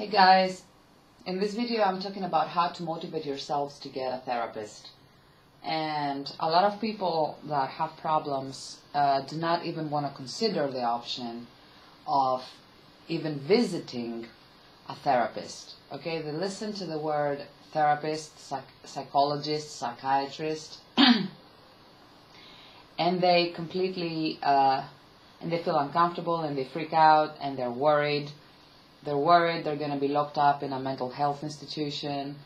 Hey guys, in this video I'm talking about how to motivate yourselves to get a therapist. And a lot of people that have problems do not even want to consider the option of even visiting a therapist. Okay, they listen to the word therapist, psychologist, psychiatrist, and they completely, and they feel uncomfortable and they freak out and they're worried. They're worried they're going to be locked up in a mental health institution.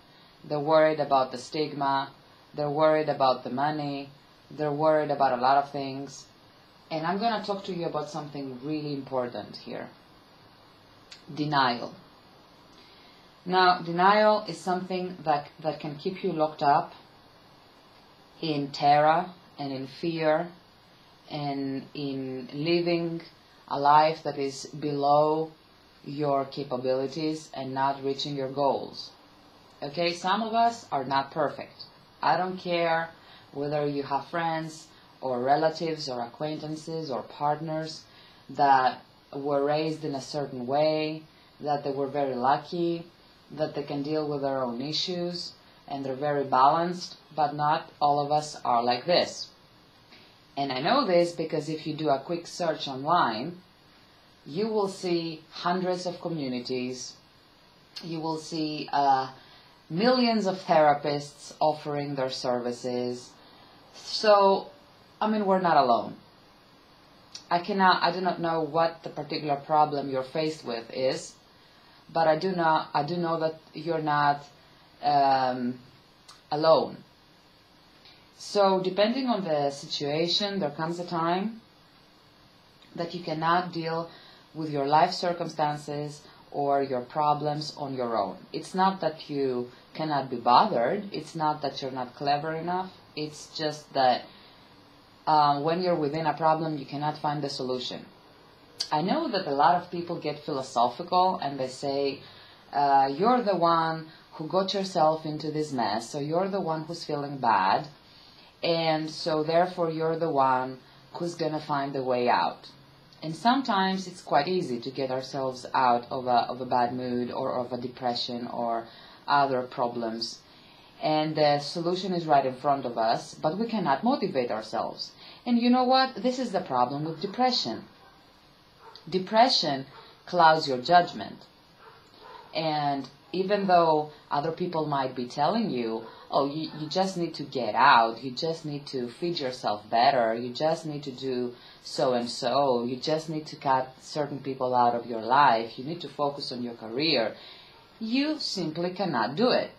They're worried about the stigma. They're worried about the money. They're worried about a lot of things. And I'm going to talk to you about something really important here. Denial. Now, denial is something that can keep you locked up in terror and in fear and in living a life that is below your capabilities and not reaching your goals. Okay, some of us are not perfect. I don't care whether you have friends or relatives or acquaintances or partners that were raised in a certain way, that they were very lucky, that they can deal with their own issues and they're very balanced, but not all of us are like this. And I know this because if you do a quick search online, you will see hundreds of communities, you will see millions of therapists offering their services. So, I mean, we're not alone. I do not know what the particular problem you're faced with is, but I do know that you're not alone. So, depending on the situation, there comes a time that you cannot deal with your life circumstances or your problems on your own. It's not that you cannot be bothered. It's not that you're not clever enough. It's just that when you're within a problem, you cannot find the solution. I know that a lot of people get philosophical and they say, you're the one who got yourself into this mess, so you're the one who's feeling bad, and so therefore you're the one who's going to find the way out. And sometimes it's quite easy to get ourselves out of a bad mood or of a depression or other problems. And the solution is right in front of us, but we cannot motivate ourselves. And you know what? This is the problem with depression. Depression clouds your judgment. And even though other people might be telling you, oh, you just need to get out, you just need to feed yourself better, you just need to do so and so, you just need to cut certain people out of your life, you need to focus on your career, you simply cannot do it.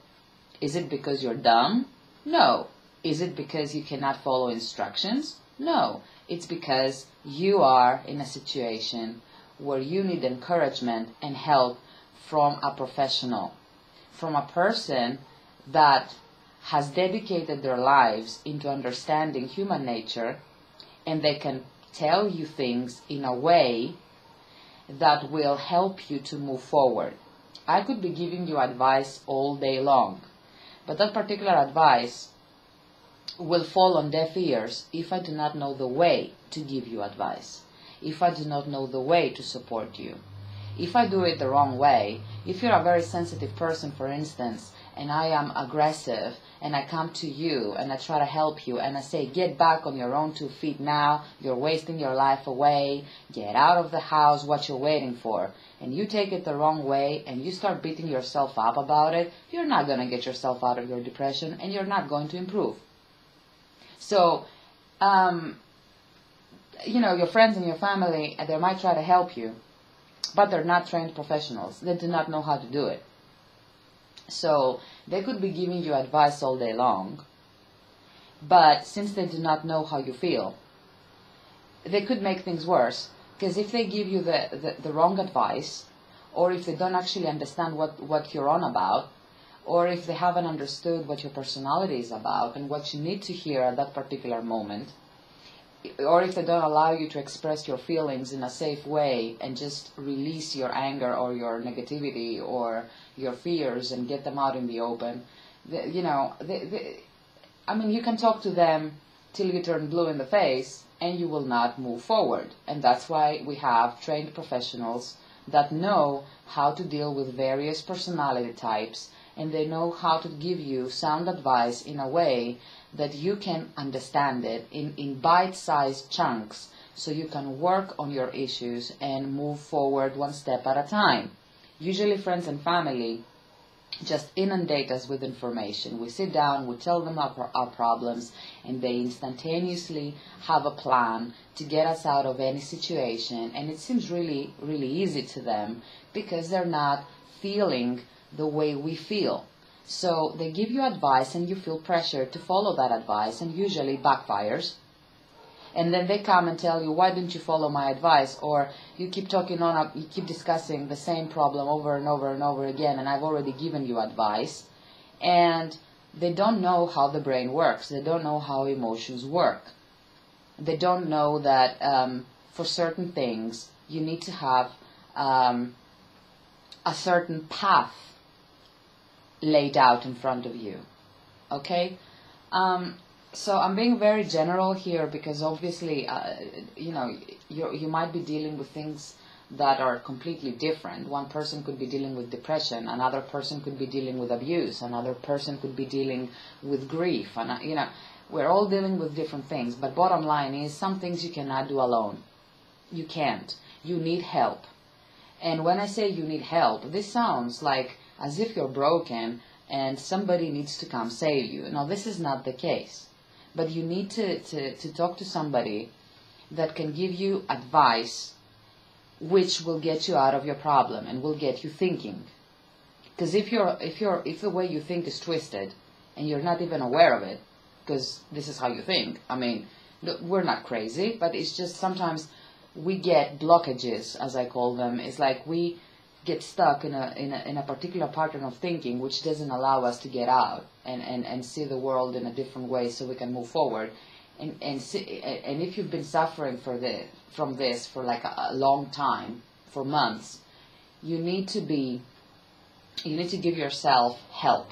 Is it because you're dumb? No. Is it because you cannot follow instructions? No. It's because you are in a situation where you need encouragement and help from a professional, from a person that has dedicated their lives into understanding human nature, and they can tell you things in a way that will help you to move forward. I could be giving you advice all day long, but that particular advice will fall on deaf ears if I do not know the way to give you advice, if I do not know the way to support you. If I do it the wrong way, if you're a very sensitive person, for instance, and I am aggressive, and I come to you, and I try to help you, and I say, get back on your own 2 feet now, you're wasting your life away, get out of the house, what you're waiting for, and you take it the wrong way, and you start beating yourself up about it, you're not going to get yourself out of your depression, and you're not going to improve. So, your friends and your family, they might try to help you, but they're not trained professionals. They do not know how to do it. So they could be giving you advice all day long, but since they do not know how you feel, they could make things worse. Because if they give you the wrong advice, or if they don't actually understand what you're on about, or if they haven't understood what your personality is about and what you need to hear at that particular moment, or if they don't allow you to express your feelings in a safe way and just release your anger or your negativity or your fears and get them out in the open, you can talk to them till you turn blue in the face and you will not move forward. And that's why we have trained professionals that know how to deal with various personality types, and they know how to give you sound advice in a way that you can understand it in bite-sized chunks, so you can work on your issues and move forward one step at a time. Usually friends and family just inundate us with information. We sit down, we tell them our problems, and they instantaneously have a plan to get us out of any situation. And it seems really, really easy to them because they're not feeling the way we feel. So they give you advice and you feel pressure to follow that advice, and usually backfires. And then they come and tell you, why didn't you follow my advice? Or you keep talking on, you keep discussing the same problem over and over and over again, and I've already given you advice. And they don't know how the brain works. They don't know how emotions work. They don't know that for certain things, you need to have a certain path laid out in front of you. Okay? So I'm being very general here because obviously, you might be dealing with things that are completely different. One person could be dealing with depression, another person could be dealing with abuse, another person could be dealing with grief, and we're all dealing with different things. But bottom line is, some things you cannot do alone. You can't. You need help. And when I say you need help, this sounds like as if you're broken and somebody needs to come save you. No, this is not the case. But you need to talk to somebody that can give you advice which will get you out of your problem and will get you thinking. Because if the way you think is twisted and you're not even aware of it, because this is how you think, I mean, we're not crazy, but it's just sometimes we get blockages, as I call them. It's like we get stuck in a particular pattern of thinking which doesn't allow us to get out and see the world in a different way so we can move forward. And if you've been suffering from this for like a long time, for months, you need to give yourself help.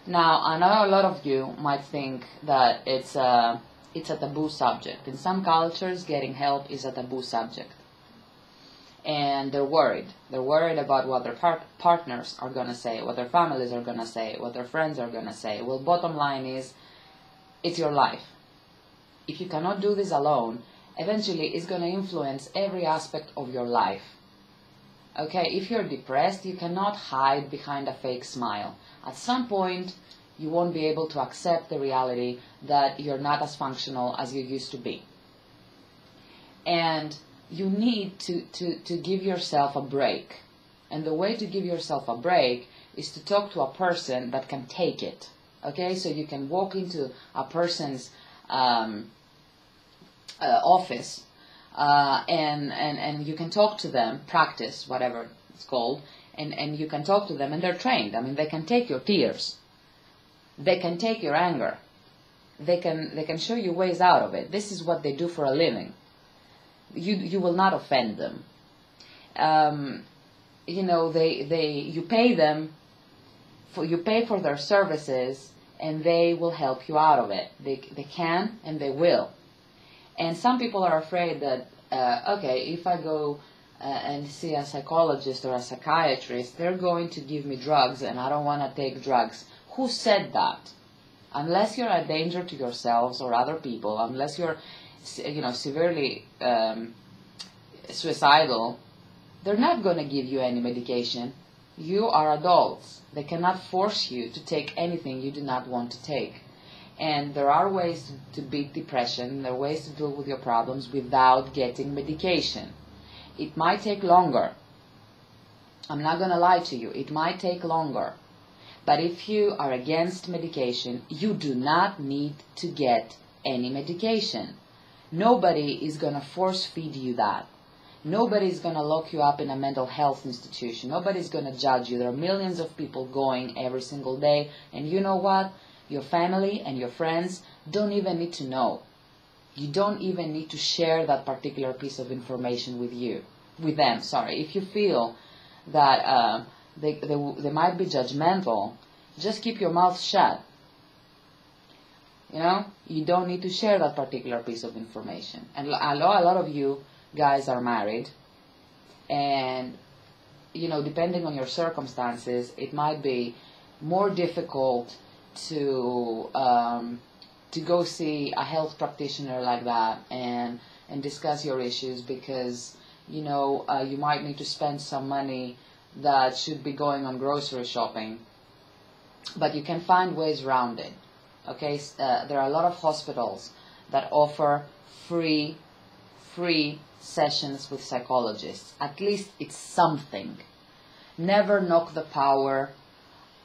Now, I know a lot of you might think that it's a taboo subject. In some cultures, getting help is a taboo subject. And they're worried. They're worried about what their partners are going to say, what their families are going to say, what their friends are going to say. Well, bottom line is, it's your life. If you cannot do this alone, eventually it's going to influence every aspect of your life. Okay, if you're depressed, you cannot hide behind a fake smile. At some point, you won't be able to accept the reality that you're not as functional as you used to be. And you need to give yourself a break. And the way to give yourself a break is to talk to a person that can take it. Okay, so you can walk into a person's office and you can talk to them, practice, whatever it's called, and you can talk to them, and they're trained. I mean, they can take your tears. They can take your anger. They can show you ways out of it. This is what they do for a living. You will not offend them. You pay them you pay for their services, and they will help you out of it. They can and they will. And some people are afraid that okay, if I go and see a psychologist or a psychiatrist, they're going to give me drugs, and I don't want to take drugs. Who said that? Unless you're a danger to yourselves or other people, unless you're severely suicidal, they're not going to give you any medication. You are adults. They cannot force you to take anything you do not want to take. And there are ways to beat depression. There are ways to deal with your problems without getting medication. It might take longer. I'm not going to lie to you. It might take longer. But if you are against medication, you do not need to get any medication. Nobody is going to force feed you that. Nobody is going to lock you up in a mental health institution. Nobody is going to judge you. There are millions of people going every single day. And you know what? Your family and your friends don't even need to know. You don't even need to share that particular piece of information with them. If you feel that they might be judgmental, just keep your mouth shut. You don't need to share that particular piece of information. And I know a lot of you guys are married, And, depending on your circumstances, it might be more difficult to go see a health practitioner like that and discuss your issues, because you might need to spend some money that should be going on grocery shopping, but you can find ways around it. Okay, there are a lot of hospitals that offer free sessions with psychologists. At least it's something. Never knock the power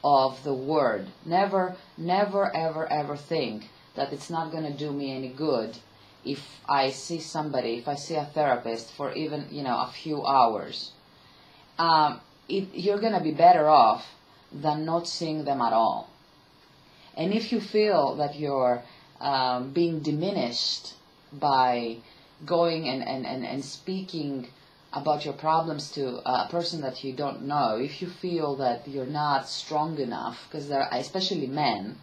of the word. Never ever think that it's not going to do me any good if I see a therapist for even, a few hours. You're going to be better off than not seeing them at all. And if you feel that you're being diminished by going and speaking about your problems to a person that you don't know, if you feel that you're not strong enough, because there are especially men,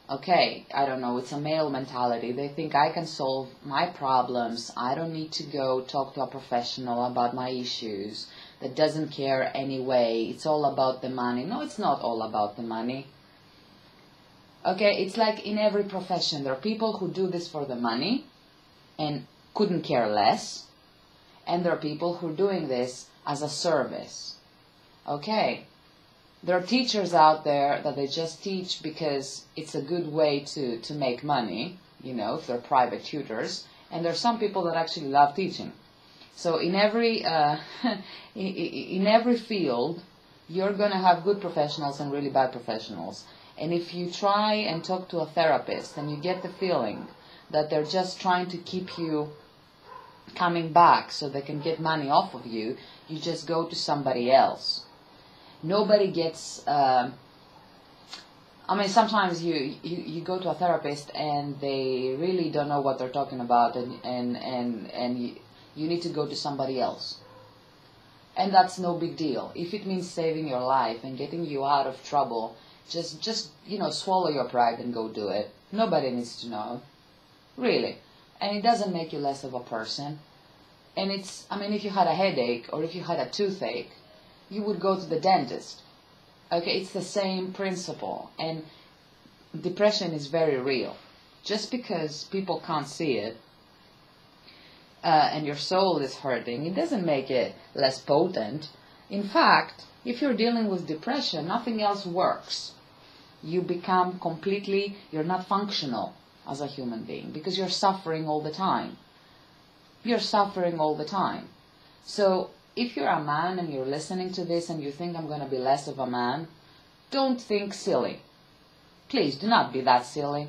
okay, I don't know, it's a male mentality. They think I can solve my problems. I don't need to go talk to a professional about my issues that doesn't care anyway. It's all about the money. No, it's not all about the money. Okay, it's like in every profession. There are people who do this for the money and couldn't care less. And there are people who are doing this as a service. Okay, there are teachers out there that they just teach because it's a good way to make money, if they're private tutors. And there are some people that actually love teaching. So in every in every field, you're going to have good professionals and really bad professionals. And if you try and talk to a therapist and you get the feeling that they're just trying to keep you coming back so they can get money off of you, you just go to somebody else. Nobody gets... sometimes you go to a therapist and they really don't know what they're talking about, and you need to go to somebody else. And that's no big deal. If it means saving your life and getting you out of trouble, just swallow your pride and go do it. Nobody needs to know. Really. And it doesn't make you less of a person. And if you had a headache or if you had a toothache, you would go to the dentist. Okay, it's the same principle. And depression is very real. Just because people can't see it, and your soul is hurting, it doesn't make it less potent. In fact, if you're dealing with depression, nothing else works. You become you're not functional as a human being because you're suffering all the time. You're suffering all the time. So if you're a man and you're listening to this and you think I'm going to be less of a man, don't think silly. Please do not be that silly.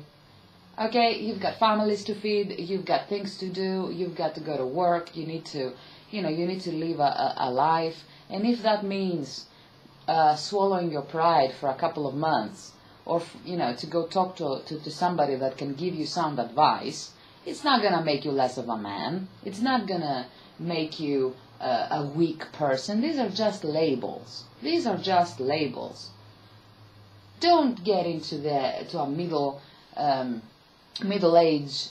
Okay, you've got families to feed, you've got things to do, you've got to go to work, you need to live a life. And if that means swallowing your pride for a couple of months, or to go talk to somebody that can give you sound advice, it's not going to make you less of a man. It's not going to make you a weak person. These are just labels. These are just labels. Don't get into a middle age.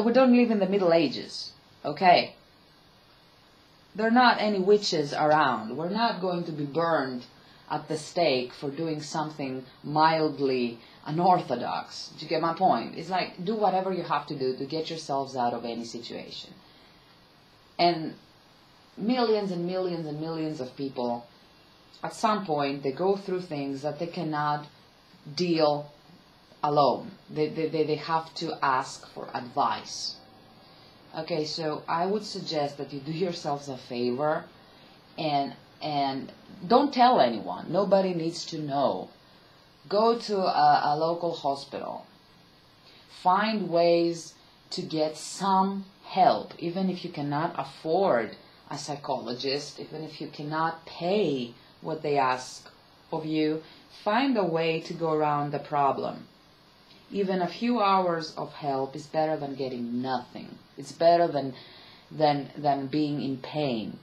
We don't live in the Middle Ages. Okay. There are not any witches around. We're not going to be burned at the stake for doing something mildly unorthodox. Do you get my point? It's like, do whatever you have to do to get yourselves out of any situation. And millions and millions and millions of people, at some point, they go through things that they cannot deal alone. They have to ask for advice. Okay, so I would suggest that you do yourselves a favor and don't tell anyone. Nobody needs to know. Go to a local hospital. Find ways to get some help, even if you cannot afford a psychologist, even if you cannot pay what they ask of you. Find a way to go around the problem. Even a few hours of help is better than getting nothing. It's better than being in pain.